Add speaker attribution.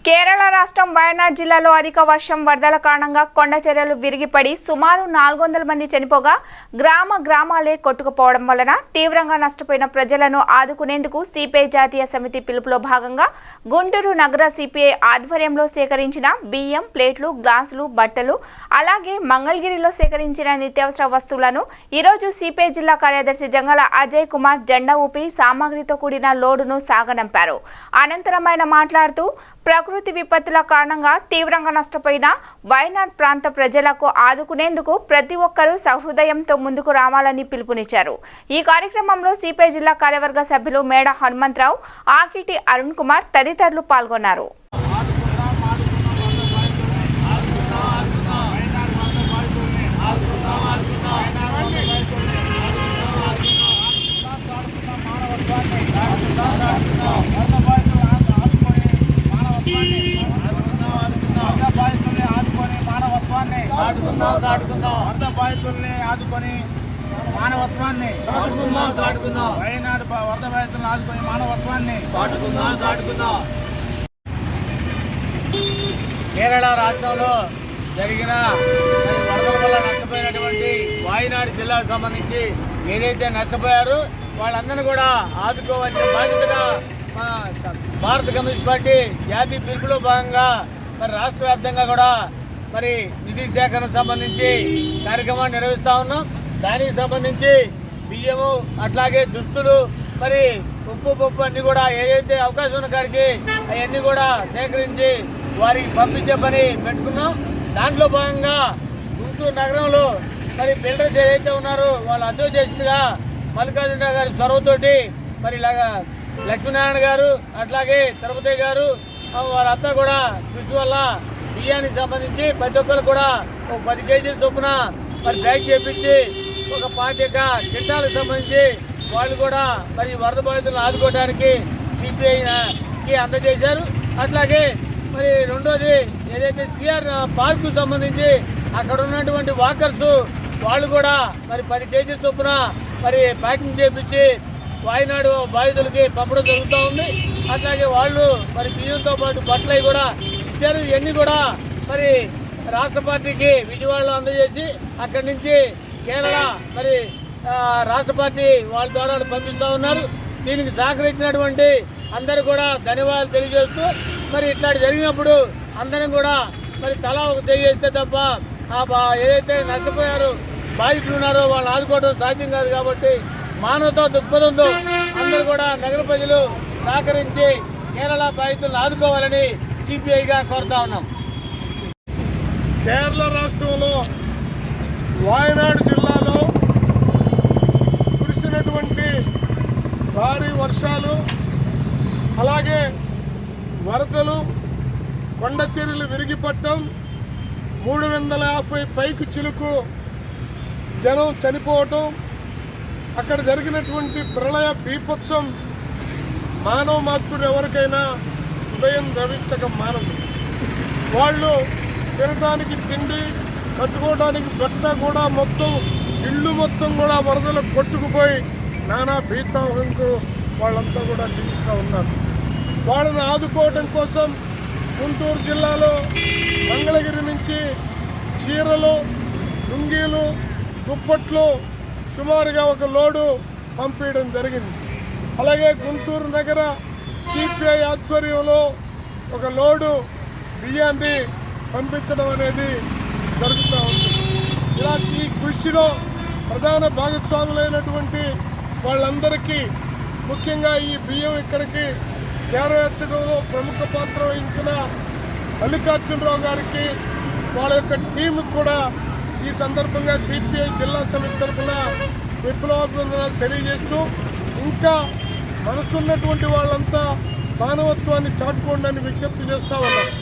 Speaker 1: కేరళ రాష్ట్రం వయనాడ్ జిల్లాలో అధిక వర్షం వరదల కారణంగా కొండ చర్యలు విరిగిపడి సుమారు 400 మంది చనిపోగా గ్రామాలే కొట్టుకుపోవడం వలన తీవ్రంగా నష్టపోయిన ప్రజలను ఆదుకునేందుకు సిపిఐ జాతీయ సమితి పిలుపులో భాగంగా గుంటూరు నగర సిపిఐ ఆధ్వర్యంలో సేకరించిన బియ్యం, ప్లేట్లు, గ్లాసులు, బట్టలు అలాగే మంగళగిరిలో సేకరించిన నిత్యావసర వస్తువులను ఈరోజు సిపిఐ జిల్లా కార్యదర్శి జంగల అజయ్ కుమార్ జెండా ఊపి సామాగ్రితో కూడిన లోడును సాగనంపారు. అనంతరం ఆయన మాట్లాడుతూ ప్రకృతి విపత్తుల కారణంగా తీవ్రంగా నష్టపోయిన వయనాడ్ ప్రాంత ప్రజలకు ఆదుకునేందుకు ప్రతి ఒక్కరూ సహృదయంతో ముందుకు రావాలని పిలుపునిచ్చారు. ఈ కార్యక్రమంలో సిపిఐ జిల్లా కార్యవర్గ సభ్యులు మేడ హనుమంతరావు, ఆకిటి అరుణ్ కుమార్ తదితరులు పాల్గొన్నారు.
Speaker 2: వరద బాధితుల్ని ఆదుకొని మానవత్వాన్ని వయనాడు వరద బాధితులను ఆదుకొని మానవత్వాన్ని కేరళ రాష్ట్రంలో జరిగిన వరదల వల్ల నష్టపోయినటువంటి వయనాడు జిల్లాకు సంబంధించి ఏదైతే నష్టపోయారో వాళ్ళందరినీ కూడా ఆదుకోవాల్సిన బాధ్యతగా భారత కమ్యూనిస్ట్ పార్టీ జాతీయ పిలుపులో భాగంగా మరి రాష్ట్ర వ్యాప్తంగా కూడా మరి నిధి సేకరణకు సంబంధించి కార్యక్రమాన్ని నిర్వహిస్తూ ఉన్నాం. దానికి సంబంధించి బియ్యము, అట్లాగే దుస్తులు, మరి ఉప్పు పప్పు అన్నీ కూడా ఏదైతే అవకాశం ఉన్న కాడికి అవన్నీ కూడా సేకరించి వారికి పంపించే పని పెట్టుకున్నాం. దాంట్లో భాగంగా గుంటూరు నగరంలో మరి బిల్డర్స్ ఏదైతే ఉన్నారో వాళ్ళ అసోసియేషన్గా మల్లికార్జున గారి చొరవతోటి మరి ఇలాగా లక్ష్మీనారాయణ గారు అట్లాగే తిరుపతి గారు వారంతా కూడా కృషి వల్ల బియ్యానికి సంబంధించి ప్రతి ఒక్కరు కూడా ఒక 10 కేజీల చొప్పున మరి బ్యాగ్ చేపించి ఒక 25 క్వింటాలకు సంబంధించి వాళ్ళు కూడా మరి వరద బాధితులను ఆదుకోవడానికి సిపిఐకి అందజేశారు. అట్లాగే మరి రెండోది ఏదైతే సిఆర్ పార్కు సంబంధించి అక్కడ ఉన్నటువంటి వాకర్స్ వాళ్ళు కూడా మరి 10 కేజీల చొప్పున మరి ప్యాకింగ్ చేపించి వయనాడు బాధితులకి పంపడం జరుగుతూ ఉంది. అట్లాగే వాళ్ళు మరి బియ్యంతో పాటు బట్టలు కూడా ఇచ్చారు. ఇవన్నీ కూడా మరి రాష్ట్ర పార్టీకి విజయవాడలో అందజేసి అక్కడి నుంచి కేరళ మరి రాష్ట్ర పార్టీ వాళ్ళ ద్వారా పంపిస్తూ ఉన్నారు. దీనికి సహకరించినటువంటి అందరూ కూడా ధన్యవాదాలు తెలియజేస్తూ మరి ఇట్లాంటి జరిగినప్పుడు అందరం కూడా మరి తలా ఒక చేస్తే తప్ప ఏదైతే నష్టపోయారో బాధితులు ఉన్నారో వాళ్ళని ఆదుకోవడం సాధ్యం కాదు. కాబట్టి మానవతా దృక్పథంతో అందరూ కూడా నగర ప్రజలు సహకరించి కేరళ బాధితులను ఆదుకోవాలని సిపిఐగా కోరుతా ఉన్నాం.
Speaker 3: కేరళ రాష్ట్రంలో వయనాడు జిల్లాలో కురిసినటువంటి భారీ వర్షాలు, అలాగే వరదలు, కొండ చర్యలు విరిగిపట్టడం, 350 పైకి చిలుకు జనం చనిపోవటం, అక్కడ జరిగినటువంటి ప్రళయ బీభత్సం మానవ మాతృడు ఎవరికైనా ఉదయం ద్రవించక మానదు. వాళ్ళు తినడానికి తిండి, కట్టుకోవడానికి బట్ట కూడా మొత్తం ఇళ్ళు మొత్తం కూడా వరదలు కొట్టుకుపోయి నానా భీతావహంకు వాళ్ళంతా కూడా జీవిస్తూ ఉన్నారు. వాళ్ళని ఆదుకోవడం కోసం గుంటూరు జిల్లాలో మంగళగిరి నుంచి చీరలు, లుంగీలు, దుప్పట్లు సుమారుగా ఒక లోడు పంపించడం జరిగింది. అలాగే గుంటూరు నగర సిపిఐ ఆధ్వర్యంలో ఒక లోడు బియ్యాన్ని పంపించడం అనేది జరుగుతూ ఉంది. ఇలా ఈ కృషిలో ప్రధాన భాగస్వాములైనటువంటి వాళ్ళందరికీ, ముఖ్యంగా ఈ బియ్యం ఇక్కడికి చేరవేర్చడంలో ప్రముఖ పాత్ర వహించిన మల్లికార్జునరావు గారికి, వాళ్ళ యొక్క టీంకి కూడా ఈ సందర్భంగా సిపిఐ జిల్లా సమితి తరఫున విప్లవాభినందనలు తెలియజేస్తూ, ఇంకా మనసున్నటువంటి వాళ్ళంతా మానవత్వాన్ని చాటుకోండి అని విజ్ఞప్తి చేస్తూ ఉన్నారు.